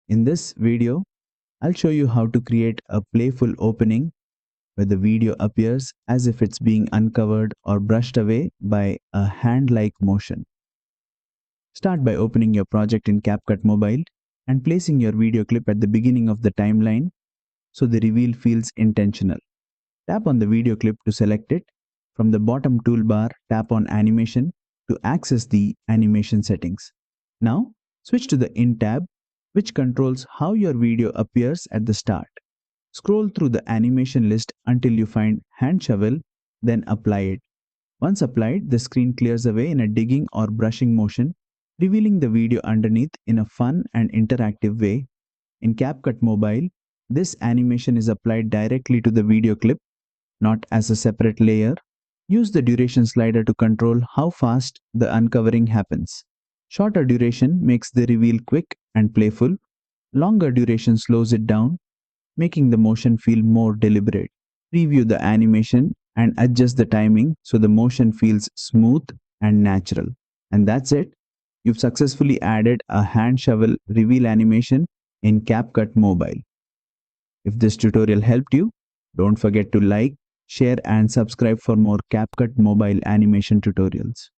In this video, I'll show you how to create a playful opening where the video appears as if it's being uncovered or brushed away by a hand-like motion. Start by opening your project in CapCut Mobile and placing your video clip at the beginning of the timeline so the reveal feels intentional. Tap on the video clip to select it. From the bottom toolbar, tap on Animation to access the animation settings. Now, switch to the In tab, which controls how your video appears at the start. Scroll through the animation list until you find Hand Shovel, then apply it. Once applied, the screen clears away in a digging or brushing motion, revealing the video underneath in a fun and interactive way. In CapCut Mobile, this animation is applied directly to the video clip, not as a separate layer. Use the duration slider to control how fast the uncovering happens. Shorter duration makes the reveal quick and playful. Longer duration slows it down, making the motion feel more deliberate. Preview the animation and adjust the timing so the motion feels smooth and natural. And that's it. You've successfully added a hand shovel reveal animation in CapCut Mobile. If this tutorial helped you, don't forget to like, share and subscribe for more CapCut Mobile animation tutorials.